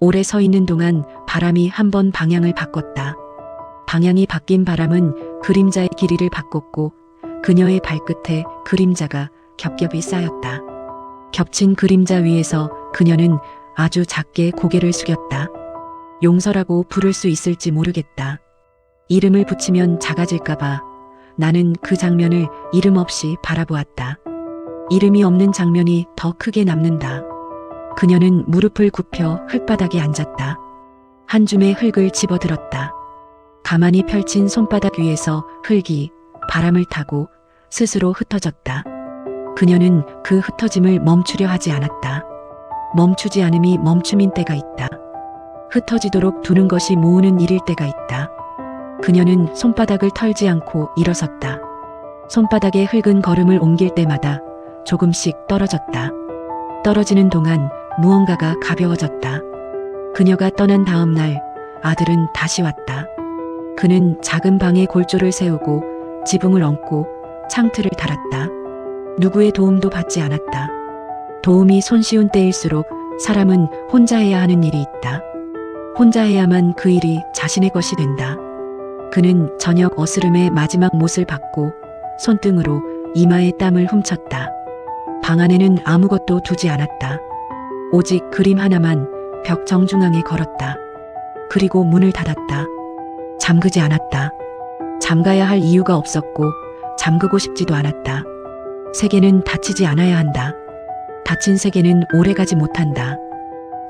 오래 서 있는 동안 바람이 한 번 방향을 바꿨다. 방향이 바뀐 바람은 그림자의 길이를 바꿨고 그녀의 발끝에 그림자가 겹겹이 쌓였다. 겹친 그림자 위에서 그녀는 아주 작게 고개를 숙였다. 용서라고 부를 수 있을지 모르겠다. 이름을 붙이면 작아질까봐 나는 그 장면을 이름 없이 바라보았다. 이름이 없는 장면이 더 크게 남는다. 그녀는 무릎을 굽혀 흙바닥에 앉았다. 한 줌의 흙을 집어들었다. 가만히 펼친 손바닥 위에서 흙이 바람을 타고 스스로 흩어졌다. 그녀는 그 흩어짐을 멈추려 하지 않았다. 멈추지 않음이 멈춤인 때가 있다. 흩어지도록 두는 것이 모으는 일일 때가 있다. 그녀는 손바닥을 털지 않고 일어섰다. 손바닥에 흙은 걸음을 옮길 때마다 조금씩 떨어졌다. 떨어지는 동안 무언가가 가벼워졌다. 그녀가 떠난 다음 날 아들은 다시 왔다. 그는 작은 방에 골조를 세우고 지붕을 얹고 창틀을 달았다. 누구의 도움도 받지 않았다. 도움이 손쉬운 때일수록 사람은 혼자 해야 하는 일이 있다. 혼자 해야만 그 일이 자신의 것이 된다. 그는 저녁 어스름에 마지막 못을 받고 손등으로 이마에 땀을 훔쳤다. 방 안에는 아무것도 두지 않았다. 오직 그림 하나만 벽 정중앙에 걸었다. 그리고 문을 닫았다. 잠그지 않았다. 잠가야 할 이유가 없었고 잠그고 싶지도 않았다. 세계는 닫히지 않아야 한다. 닫힌 세계는 오래가지 못한다.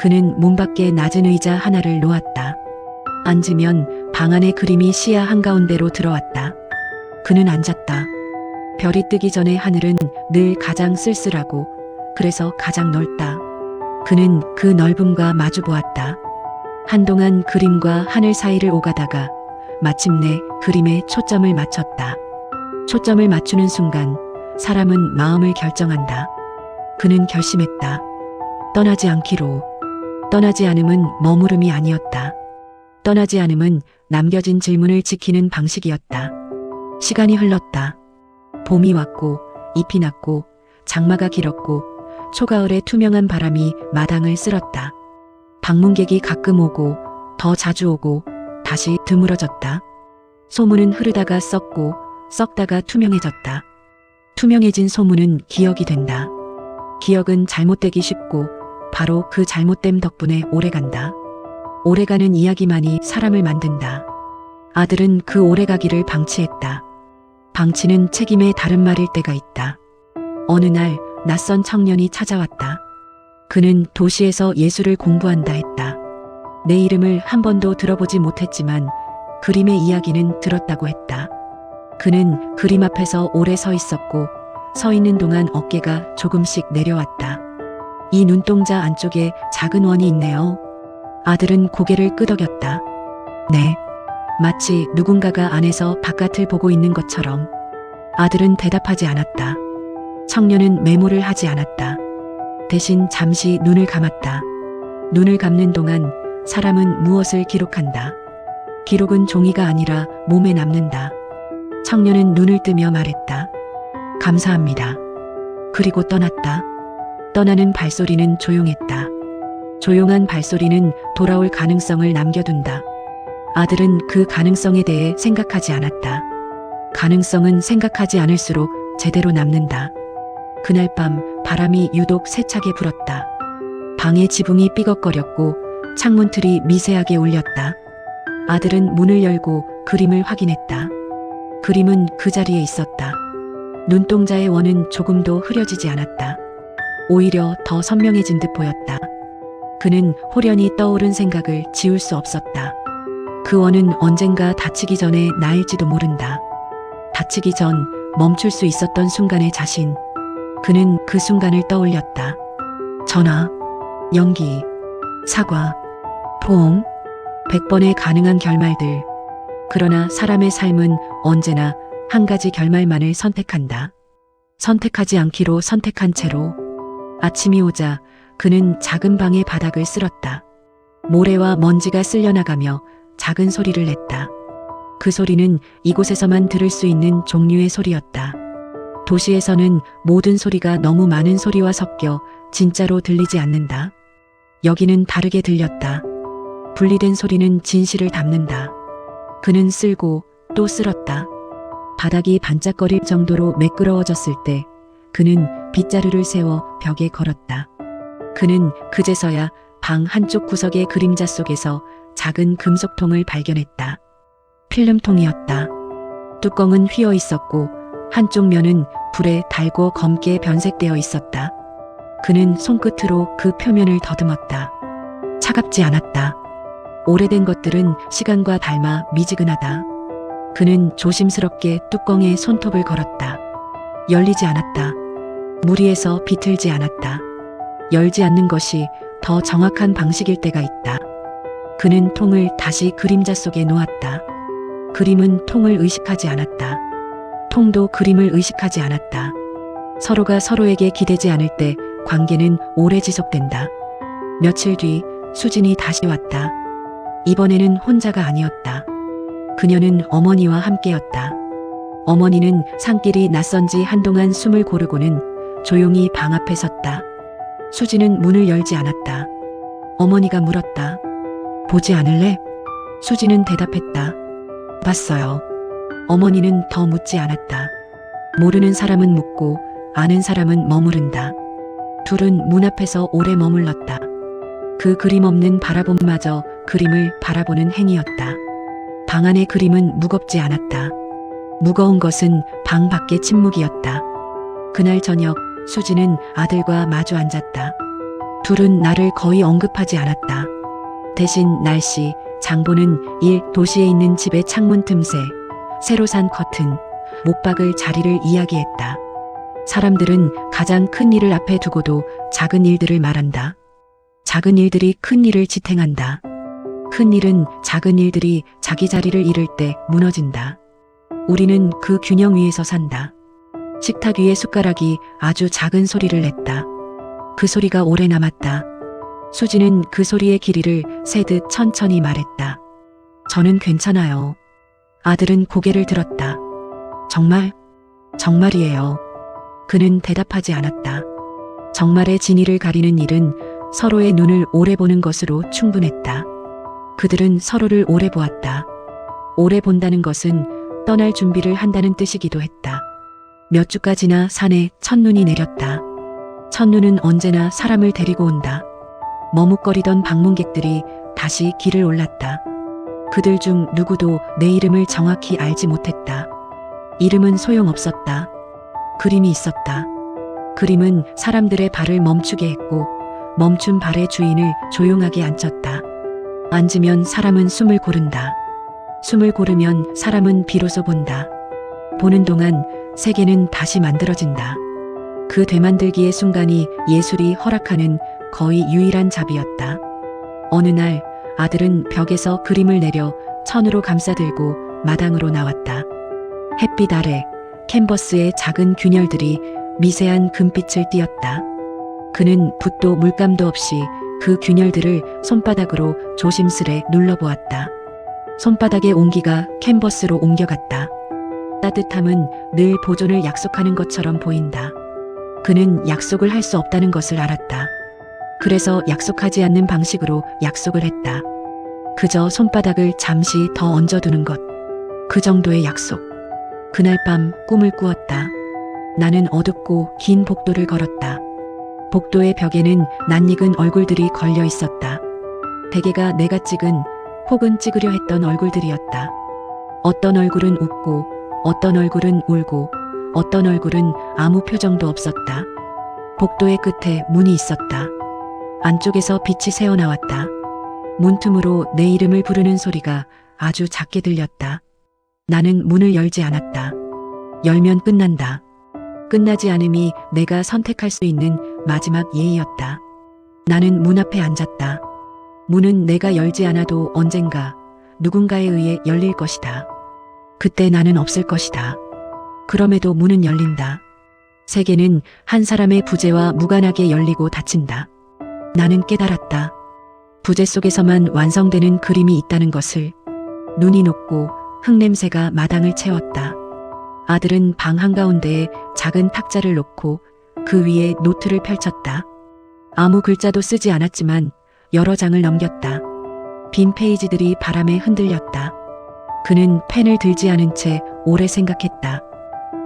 그는 문 밖에 낮은 의자 하나를 놓았다. 앉으면 방 안의 그림이 시야 한가운데로 들어왔다. 그는 앉았다. 별이 뜨기 전에 하늘은 늘 가장 쓸쓸하고 그래서 가장 넓다. 그는 그 넓음과 마주 보았다. 한동안 그림과 하늘 사이를 오가다가 마침내 그림에 초점을 맞췄다. 초점을 맞추는 순간 사람은 마음을 결정한다. 그는 결심했다. 떠나지 않기로. 떠나지 않음은 머무름이 아니었다. 떠나지 않음은 남겨진 질문을 지키는 방식이었다. 시간이 흘렀다. 봄이 왔고 잎이 났고 장마가 길었고 초가을의 투명한 바람이 마당을 쓸었다. 방문객이 가끔 오고 더 자주 오고 다시 드물어졌다. 소문은 흐르다가 썩고 썩다가 투명해졌다. 투명해진 소문은 기억이 된다. 기억은 잘못되기 쉽고 바로 그 잘못됨 덕분에 오래간다. 오래가는 이야기만이 사람을 만든다. 아들은 그 오래가기를 방치했다. 방치는 책임의 다른 말일 때가 있다. 어느 날 낯선 청년이 찾아왔다. 그는 도시에서 예술을 공부한다 했다. 내 이름을 한 번도 들어보지 못했지만 그림의 이야기는 들었다고 했다. 그는 그림 앞에서 오래 서 있었고 서 있는 동안 어깨가 조금씩 내려왔다. 이 눈동자 안쪽에 작은 원이 있네요. 아들은 고개를 끄덕였다. 네. 마치 누군가가 안에서 바깥을 보고 있는 것처럼. 아들은 대답하지 않았다. 청년은 메모를 하지 않았다. 대신 잠시 눈을 감았다. 눈을 감는 동안 사람은 무엇을 기록한다. 기록은 종이가 아니라 몸에 남는다. 청년은 눈을 뜨며 말했다. 감사합니다. 그리고 떠났다. 떠나는 발소리는 조용했다. 조용한 발소리는 돌아올 가능성을 남겨둔다. 아들은 그 가능성에 대해 생각하지 않았다. 가능성은 생각하지 않을수록 제대로 남는다. 그날 밤 바람이 유독 세차게 불었다. 방의 지붕이 삐걱거렸고 창문틀이 미세하게 울렸다. 아들은 문을 열고 그림을 확인했다. 그림은 그 자리에 있었다. 눈동자의 원은 조금도 흐려지지 않았다. 오히려 더 선명해진 듯 보였다. 그는 호련히 떠오른 생각을 지울 수 없었다. 그 원은 언젠가 다치기 전에 나일지도 모른다. 다치기 전 멈출 수 있었던 순간의 자신. 그는 그 순간을 떠올렸다. 전화, 연기, 사과, 포옹, 100번의 가능한 결말들. 그러나 사람의 삶은 언제나 한 가지 결말만을 선택한다. 선택하지 않기로 선택한 채로. 아침이 오자 그는 작은 방의 바닥을 쓸었다. 모래와 먼지가 쓸려나가며 작은 소리를 냈다. 그 소리는 이곳에서만 들을 수 있는 종류의 소리였다. 도시에서는 모든 소리가 너무 많은 소리와 섞여 진짜로 들리지 않는다. 여기는 다르게 들렸다. 분리된 소리는 진실을 담는다. 그는 쓸고 또 쓸었다. 바닥이 반짝거릴 정도로 매끄러워졌을 때 그는 빗자루를 세워 벽에 걸었다. 그는 그제서야 방 한쪽 구석의 그림자 속에서 작은 금속통을 발견했다. 필름통이었다. 뚜껑은 휘어 있었고 한쪽 면은 불에 달고 검게 변색되어 있었다. 그는 손끝으로 그 표면을 더듬었다. 차갑지 않았다. 오래된 것들은 시간과 닮아 미지근하다. 그는 조심스럽게 뚜껑에 손톱을 걸었다. 열리지 않았다. 무리해서 비틀지 않았다. 열지 않는 것이 더 정확한 방식일 때가 있다. 그는 통을 다시 그림자 속에 놓았다. 그림은 통을 의식하지 않았다. 통도 그림을 의식하지 않았다. 서로가 서로에게 기대지 않을 때 관계는 오래 지속된다. 며칠 뒤 수진이 다시 왔다. 이번에는 혼자가 아니었다. 그녀는 어머니와 함께였다. 어머니는 산길이 낯선지 한동안 숨을 고르고는 조용히 방 앞에 섰다. 수진은 문을 열지 않았다. 어머니가 물었다. 보지 않을래? 수진은 대답했다. 봤어요. 어머니는 더 묻지 않았다. 모르는 사람은 묻고 아는 사람은 머무른다. 둘은 문 앞에서 오래 머물렀다. 그 그림 없는 바라봄마저 그림을 바라보는 행위였다. 방 안의 그림은 무겁지 않았다. 무거운 것은 방 밖의 침묵이었다. 그날 저녁 수지는 아들과 마주 앉았다. 둘은 나를 거의 언급하지 않았다. 대신 날씨, 장보는 일, 도시에 있는 집의 창문 틈새, 새로 산 커튼, 못 박을 자리를 이야기했다. 사람들은 가장 큰 일을 앞에 두고도 작은 일들을 말한다. 작은 일들이 큰 일을 지탱한다. 큰 일은 작은 일들이 자기 자리를 잃을 때 무너진다. 우리는 그 균형 위에서 산다. 식탁 위에 숟가락이 아주 작은 소리를 냈다. 그 소리가 오래 남았다. 수지는 그 소리의 길이를 세듯 천천히 말했다. 저는 괜찮아요. 아들은 고개를 들었다. 정말? 정말이에요. 그는 대답하지 않았다. 정말의 진위를 가리는 일은 서로의 눈을 오래 보는 것으로 충분했다. 그들은 서로를 오래 보았다. 오래 본다는 것은 떠날 준비를 한다는 뜻이기도 했다. 몇 주가 지나 산에 첫눈이 내렸다. 첫눈은 언제나 사람을 데리고 온다. 머뭇거리던 방문객들이 다시 길을 올랐다. 그들 중 누구도 내 이름을 정확히 알지 못했다. 이름은 소용없었다. 그림이 있었다. 그림은 사람들의 발을 멈추게 했고 멈춘 발의 주인을 조용하게 앉혔다. 앉으면 사람은 숨을 고른다. 숨을 고르면 사람은 비로소 본다. 보는 동안 세계는 다시 만들어진다. 그 되만들기의 순간이 예술이 허락하는 거의 유일한 자비였다. 어느 날 아들은 벽에서 그림을 내려 천으로 감싸들고 마당으로 나왔다. 햇빛 아래 캔버스의 작은 균열들이 미세한 금빛을 띠었다. 그는 붓도 물감도 없이 그 균열들을 손바닥으로 조심스레 눌러보았다. 손바닥의 온기가 캔버스로 옮겨갔다. 따뜻함은 늘 보존을 약속하는 것처럼 보인다. 그는 약속을 할 수 없다는 것을 알았다. 그래서 약속하지 않는 방식으로 약속을 했다. 그저 손바닥을 잠시 더 얹어두는 것. 그 정도의 약속. 그날 밤 꿈을 꾸었다. 나는 어둡고 긴 복도를 걸었다. 복도의 벽에는 낯익은 얼굴들이 걸려 있었다. 대개가 내가 찍은 혹은 찍으려 했던 얼굴들이었다. 어떤 얼굴은 웃고 어떤 얼굴은 울고 어떤 얼굴은 아무 표정도 없었다. 복도의 끝에 문이 있었다. 안쪽에서 빛이 새어나왔다. 문틈으로 내 이름을 부르는 소리가 아주 작게 들렸다. 나는 문을 열지 않았다. 열면 끝난다. 끝나지 않음이 내가 선택할 수 있는 마지막 예의였다. 나는 문 앞에 앉았다. 문은 내가 열지 않아도 언젠가 누군가에 의해 열릴 것이다. 그때 나는 없을 것이다. 그럼에도 문은 열린다. 세계는 한 사람의 부재와 무관하게 열리고 닫힌다. 나는 깨달았다. 부재 속에서만 완성되는 그림이 있다는 것을. 눈이 녹고 흙냄새가 마당을 채웠다. 아들은 방 한가운데에 작은 탁자를 놓고 그 위에 노트를 펼쳤다. 아무 글자도 쓰지 않았지만 여러 장을 넘겼다. 빈 페이지들이 바람에 흔들렸다. 그는 펜을 들지 않은 채 오래 생각했다.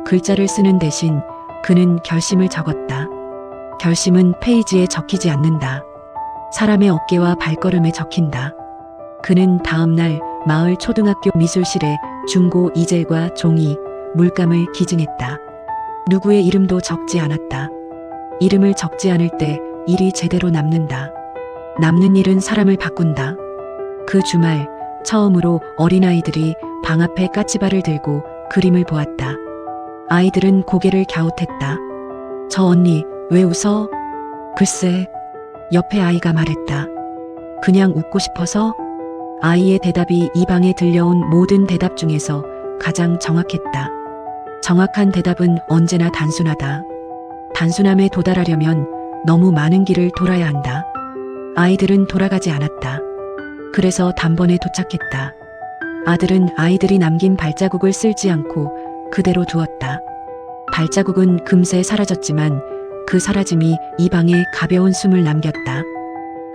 글자를 쓰는 대신 그는 결심을 적었다. 결심은 페이지에 적히지 않는다. 사람의 어깨와 발걸음에 적힌다. 그는 다음날 마을 초등학교 미술실에 중고 이젤과 종이, 물감을 기증했다. 누구의 이름도 적지 않았다. 이름을 적지 않을 때 일이 제대로 남는다. 남는 일은 사람을 바꾼다. 그 주말 처음으로 어린아이들이 방 앞에 까치발을 들고 그림을 보았다. 아이들은 고개를 갸웃했다. 저 언니 왜 웃어? 글쎄, 옆에 아이가 말했다. 그냥 웃고 싶어서? 아이의 대답이 이 방에 들려온 모든 대답 중에서 가장 정확했다. 정확한 대답은 언제나 단순하다. 단순함에 도달하려면 너무 많은 길을 돌아야 한다. 아이들은 돌아가지 않았다. 그래서 단번에 도착했다. 아들은 아이들이 남긴 발자국을 쓸지 않고 그대로 두었다. 발자국은 금세 사라졌지만 그 사라짐이 이 방에 가벼운 숨을 남겼다.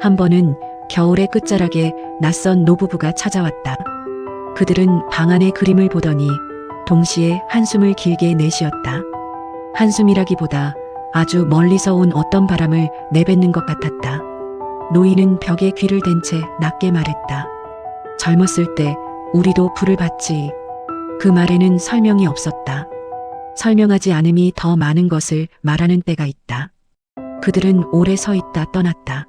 한 번은 겨울의 끝자락에 낯선 노부부가 찾아왔다. 그들은 방 안의 그림을 보더니 동시에 한숨을 길게 내쉬었다. 한숨이라기보다 아주 멀리서 온 어떤 바람을 내뱉는 것 같았다. 노인은 벽에 귀를 댄 채 낮게 말했다. 젊었을 때 우리도 불을 봤지. 그 말에는 설명이 없었다. 설명하지 않음이 더 많은 것을 말하는 때가 있다. 그들은 오래 서 있다 떠났다.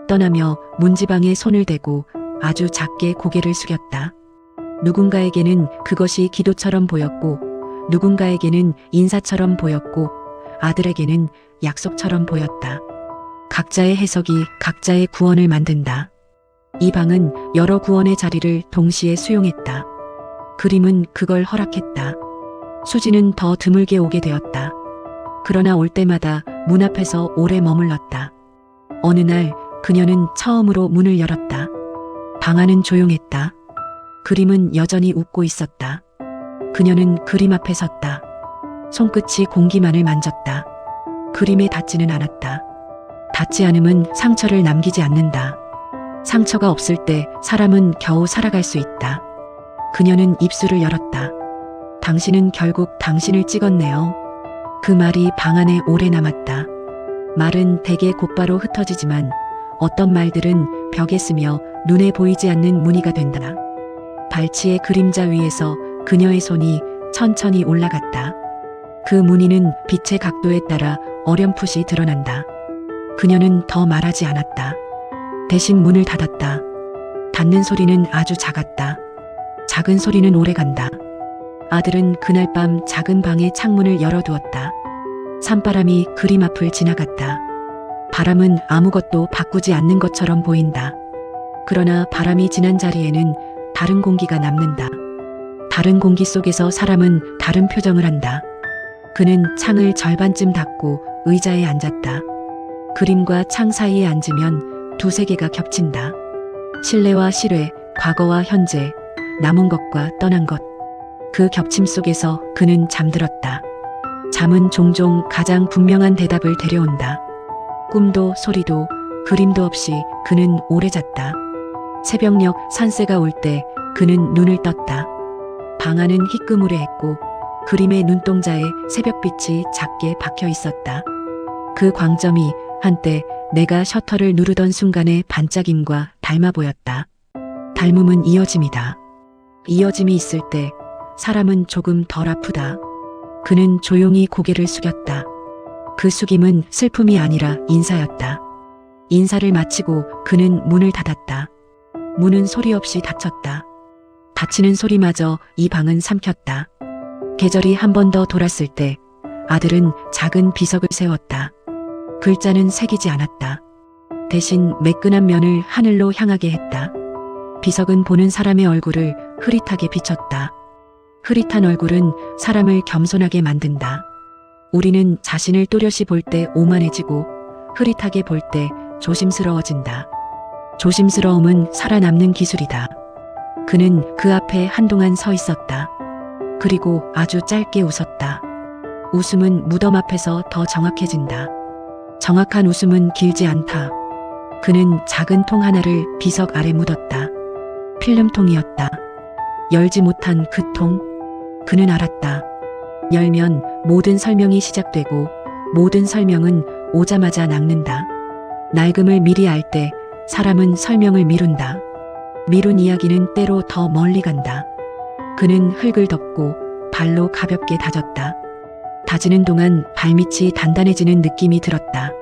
떠나며 문지방에 손을 대고 아주 작게 고개를 숙였다. 누군가에게는 그것이 기도처럼 보였고, 누군가에게는 인사처럼 보였고, 아들에게는 약속처럼 보였다. 각자의 해석이 각자의 구원을 만든다. 이 방은 여러 구원의 자리를 동시에 수용했다. 그림은 그걸 허락했다. 수지는 더 드물게 오게 되었다. 그러나 올 때마다 문 앞에서 오래 머물렀다. 어느 날 그녀는 처음으로 문을 열었다. 방 안은 조용했다. 그림은 여전히 웃고 있었다. 그녀는 그림 앞에 섰다. 손끝이 공기만을 만졌다. 그림에 닿지는 않았다. 닿지 않음은 상처를 남기지 않는다. 상처가 없을 때 사람은 겨우 살아갈 수 있다. 그녀는 입술을 열었다. 당신은 결국 당신을 찍었네요. 그 말이 방 안에 오래 남았다. 말은 대개 곧바로 흩어지지만 어떤 말들은 벽에 스며 눈에 보이지 않는 무늬가 된다. 발치의 그림자 위에서 그녀의 손이 천천히 올라갔다. 그 무늬는 빛의 각도에 따라 어렴풋이 드러난다. 그녀는 더 말하지 않았다. 대신 문을 닫았다. 닫는 소리는 아주 작았다. 작은 소리는 오래간다. 아들은 그날 밤 작은 방의 창문을 열어두었다. 산바람이 그림 앞을 지나갔다. 바람은 아무것도 바꾸지 않는 것처럼 보인다. 그러나 바람이 지난 자리에는 다른 공기가 남는다. 다른 공기 속에서 사람은 다른 표정을 한다. 그는 창을 절반쯤 닫고 의자에 앉았다. 그림과 창 사이에 앉으면 두세 개가 겹친다. 실내와 실외, 과거와 현재, 남은 것과 떠난 것. 그 겹침 속에서 그는 잠들었다. 잠은 종종 가장 분명한 대답을 데려온다. 꿈도 소리도 그림도 없이 그는 오래 잤다. 새벽녘 산새가 올 때 그는 눈을 떴다. 방 안은 희끄무레했고 그림의 눈동자에 새벽빛이 작게 박혀 있었다. 그 광점이 한때 내가 셔터를 누르던 순간의 반짝임과 닮아 보였다. 닮음은 이어짐이다. 이어짐이 있을 때 사람은 조금 덜 아프다. 그는 조용히 고개를 숙였다. 그 숙임은 슬픔이 아니라 인사였다. 인사를 마치고 그는 문을 닫았다. 문은 소리 없이 닫혔다. 닫히는 소리마저 이 방은 삼켰다. 계절이 한 번 더 돌았을 때 아들은 작은 비석을 세웠다. 글자는 새기지 않았다. 대신 매끈한 면을 하늘로 향하게 했다. 비석은 보는 사람의 얼굴을 흐릿하게 비췄다. 흐릿한 얼굴은 사람을 겸손하게 만든다. 우리는 자신을 또렷이 볼 때 오만해지고 흐릿하게 볼 때 조심스러워진다. 조심스러움은 살아남는 기술이다. 그는 그 앞에 한동안 서 있었다. 그리고 아주 짧게 웃었다. 웃음은 무덤 앞에서 더 정확해진다. 정확한 웃음은 길지 않다. 그는 작은 통 하나를 비석 아래 묻었다. 필름통이었다. 열지 못한 그 통. 그는 알았다. 열면 모든 설명이 시작되고 모든 설명은 오자마자 낚는다. 낡음을 미리 알 때 사람은 설명을 미룬다. 미룬 이야기는 때로 더 멀리 간다. 그는 흙을 덮고 발로 가볍게 다졌다. 다지는 동안 발밑이 단단해지는 느낌이 들었다.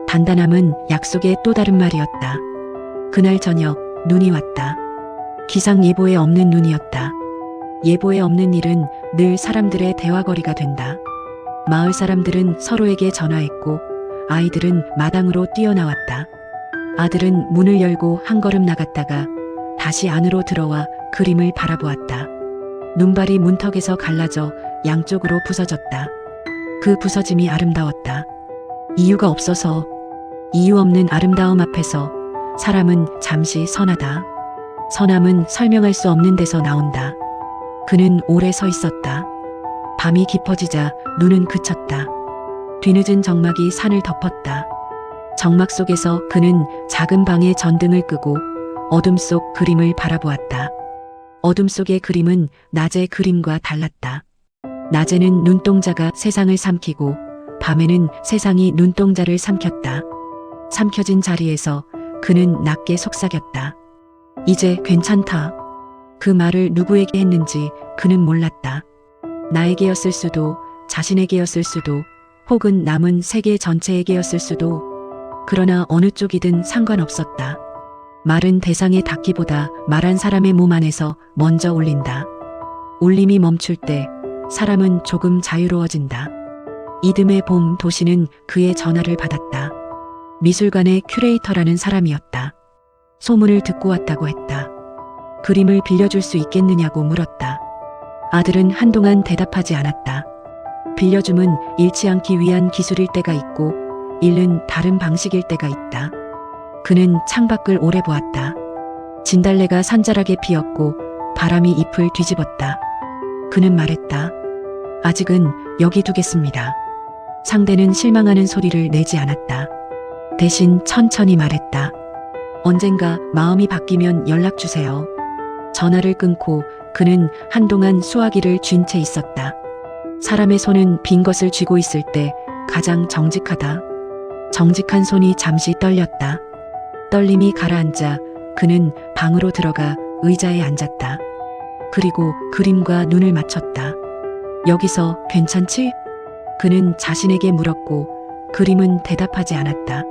단단함은 약속의 또 다른 말이었다. 그날 저녁 눈이 왔다. 기상 예보에 없는 눈이었다. 예보에 없는 일은 늘 사람들의 대화거리가 된다. 마을 사람들은 서로에게 전화했고 아이들은 마당으로 뛰어나왔다. 아들은 문을 열고 한 걸음 나갔다가 다시 안으로 들어와 그림을 바라보았다. 눈발이 문턱에서 갈라져 양쪽으로 부서졌다. 그 부서짐이 아름다웠다. 이유가 없어서, 이유 없는 아름다움 앞에서 사람은 잠시 선하다. 선함은 설명할 수 없는 데서 나온다. 그는 오래 서 있었다. 밤이 깊어지자 눈은 그쳤다. 뒤늦은 정막이 산을 덮었다. 정막 속에서 그는 작은 방의 전등을 끄고 어둠 속 그림을 바라보았다. 어둠 속의 그림은 낮의 그림과 달랐다. 낮에는 눈동자가 세상을 삼키고 밤에는 세상이 눈동자를 삼켰다. 삼켜진 자리에서 그는 낮게 속삭였다. 이제 괜찮다. 그 말을 누구에게 했는지 그는 몰랐다. 나에게였을 수도, 자신에게였을 수도, 혹은 남은 세계 전체에게였을 수도. 그러나 어느 쪽이든 상관없었다. 말은 대상에 닿기보다 말한 사람의 몸 안에서 먼저 울린다. 울림이 멈출 때 사람은 조금 자유로워진다. 이듬해 봄 도시는 그의 전화를 받았다. 미술관의 큐레이터라는 사람이었다. 소문을 듣고 왔다고 했다. 그림을 빌려줄 수 있겠느냐고 물었다. 아들은 한동안 대답하지 않았다. 빌려줌은 잃지 않기 위한 기술일 때가 있고 잃는 다른 방식일 때가 있다. 그는 창밖을 오래 보았다. 진달래가 산자락에 피었고 바람이 잎을 뒤집었다. 그는 말했다. 아직은 여기 두겠습니다. 상대는 실망하는 소리를 내지 않았다. 대신 천천히 말했다. 언젠가 마음이 바뀌면 연락 주세요. 전화를 끊고 그는 한동안 수화기를 쥔 채 있었다. 사람의 손은 빈 것을 쥐고 있을 때 가장 정직하다. 정직한 손이 잠시 떨렸다. 떨림이 가라앉자 그는 방으로 들어가 의자에 앉았다. 그리고 그림과 눈을 맞췄다. 여기서 괜찮지? 그는 자신에게 물었고 그림은 대답하지 않았다.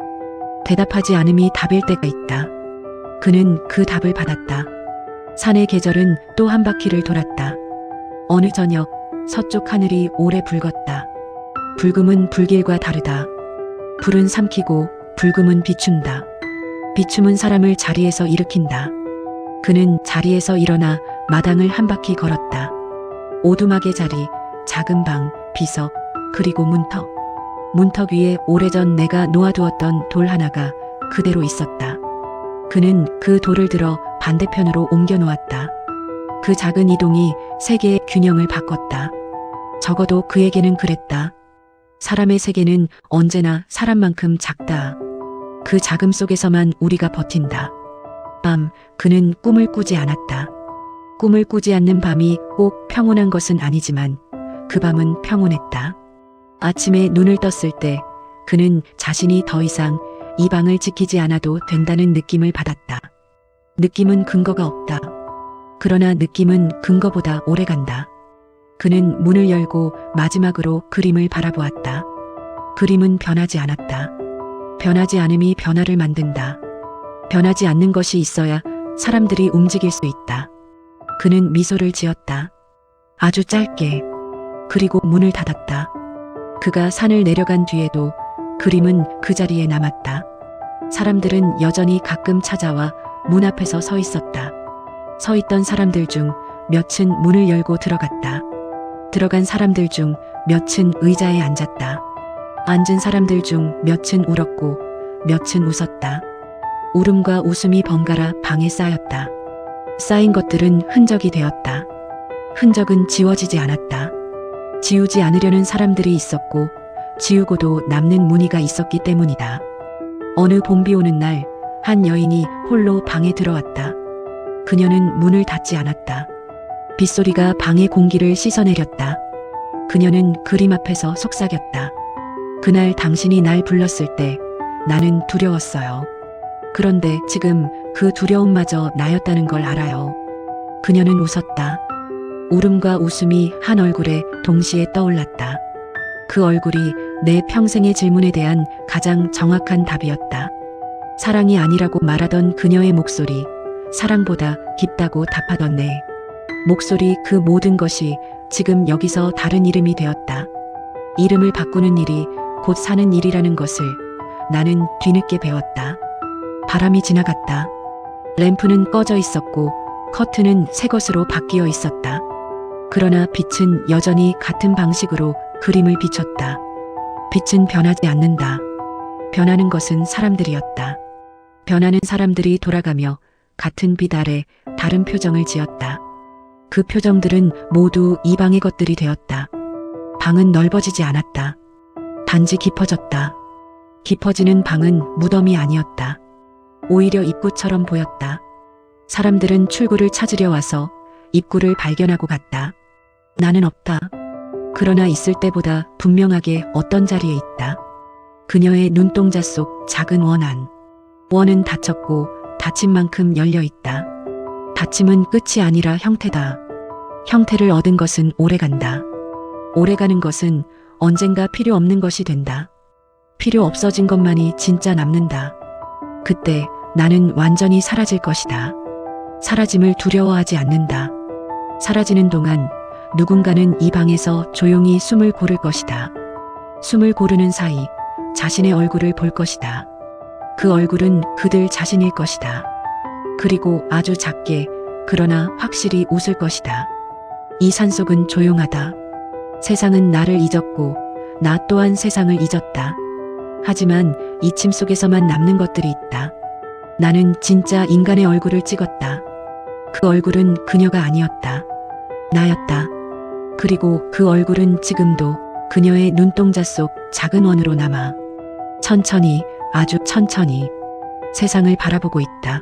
대답하지 않음이 답일 때가 있다. 그는 그 답을 받았다. 산의 계절은 또 한 바퀴를 돌았다. 어느 저녁 서쪽 하늘이 오래 붉었다. 붉음은 불길과 다르다. 불은 삼키고 붉음은 비춘다. 비춤은 사람을 자리에서 일으킨다. 그는 자리에서 일어나 마당을 한 바퀴 걸었다. 오두막의 자리, 작은 방, 비석, 그리고 문턱. 문턱 위에 오래전 내가 놓아두었던 돌 하나가 그대로 있었다. 그는 그 돌을 들어 반대편으로 옮겨 놓았다. 그 작은 이동이 세계의 균형을 바꿨다. 적어도 그에게는 그랬다. 사람의 세계는 언제나 사람만큼 작다. 그 작음 속에서만 우리가 버틴다. 밤, 그는 꿈을 꾸지 않았다. 꿈을 꾸지 않는 밤이 꼭 평온한 것은 아니지만 그 밤은 평온했다. 아침에 눈을 떴을 때 그는 자신이 더 이상 이 방을 지키지 않아도 된다는 느낌을 받았다. 느낌은 근거가 없다. 그러나 느낌은 근거보다 오래 간다. 그는 문을 열고 마지막으로 그림을 바라보았다. 그림은 변하지 않았다. 변하지 않음이 변화를 만든다. 변하지 않는 것이 있어야 사람들이 움직일 수 있다. 그는 미소를 지었다. 아주 짧게. 그리고 문을 닫았다. 그가 산을 내려간 뒤에도 그림은 그 자리에 남았다. 사람들은 여전히 가끔 찾아와 문 앞에서 서 있었다. 서 있던 사람들 중 몇은 문을 열고 들어갔다. 들어간 사람들 중 몇은 의자에 앉았다. 앉은 사람들 중 몇은 울었고 몇은 웃었다. 울음과 웃음이 번갈아 방에 쌓였다. 쌓인 것들은 흔적이 되었다. 흔적은 지워지지 않았다. 지우지 않으려는 사람들이 있었고 지우고도 남는 무늬가 있었기 때문이다. 어느 봄비 오는 날 한 여인이 홀로 방에 들어왔다. 그녀는 문을 닫지 않았다. 빗소리가 방의 공기를 씻어내렸다. 그녀는 그림 앞에서 속삭였다. 그날 당신이 날 불렀을 때 나는 두려웠어요. 그런데 지금 그 두려움마저 나였다는 걸 알아요. 그녀는 웃었다. 울음과 웃음이 한 얼굴에 동시에 떠올랐다. 그 얼굴이 내 평생의 질문에 대한 가장 정확한 답이었다. 사랑이 아니라고 말하던 그녀의 목소리, 사랑보다 깊다고 답하던 내 목소리, 그 모든 것이 지금 여기서 다른 이름이 되었다. 이름을 바꾸는 일이 곧 사는 일이라는 것을 나는 뒤늦게 배웠다. 바람이 지나갔다. 램프는 꺼져 있었고 커튼은 새 것으로 바뀌어 있었다. 그러나 빛은 여전히 같은 방식으로 그림을 비췄다. 빛은 변하지 않는다. 변하는 것은 사람들이었다. 변하는 사람들이 돌아가며 같은 빛 아래 다른 표정을 지었다. 그 표정들은 모두 이 방의 것들이 되었다. 방은 넓어지지 않았다. 단지 깊어졌다. 깊어지는 방은 무덤이 아니었다. 오히려 입구처럼 보였다. 사람들은 출구를 찾으려 와서 입구를 발견하고 갔다. 나는 없다. 그러나 있을 때보다 분명하게 어떤 자리에 있다. 그녀의 눈동자 속 작은 원안. 원은 닫혔고 닫힌 만큼 열려 있다. 닫힘은 끝이 아니라 형태다. 형태를 얻은 것은 오래간다. 오래가는 것은 언젠가 필요 없는 것이 된다. 필요 없어진 것만이 진짜 남는다. 그때 나는 완전히 사라질 것이다. 사라짐을 두려워하지 않는다. 사라지는 동안 누군가는 이 방에서 조용히 숨을 고를 것이다. 숨을 고르는 사이 자신의 얼굴을 볼 것이다. 그 얼굴은 그들 자신일 것이다. 그리고 아주 작게 그러나 확실히 웃을 것이다. 이 산속은 조용하다. 세상은 나를 잊었고 나 또한 세상을 잊었다. 하지만 이 침 속에서만 남는 것들이 있다. 나는 진짜 인간의 얼굴을 찍었다. 그 얼굴은 그녀가 아니었다. 나였다. 그리고 그 얼굴은 지금도 그녀의 눈동자 속 작은 원으로 남아 천천히, 아주 천천히 세상을 바라보고 있다.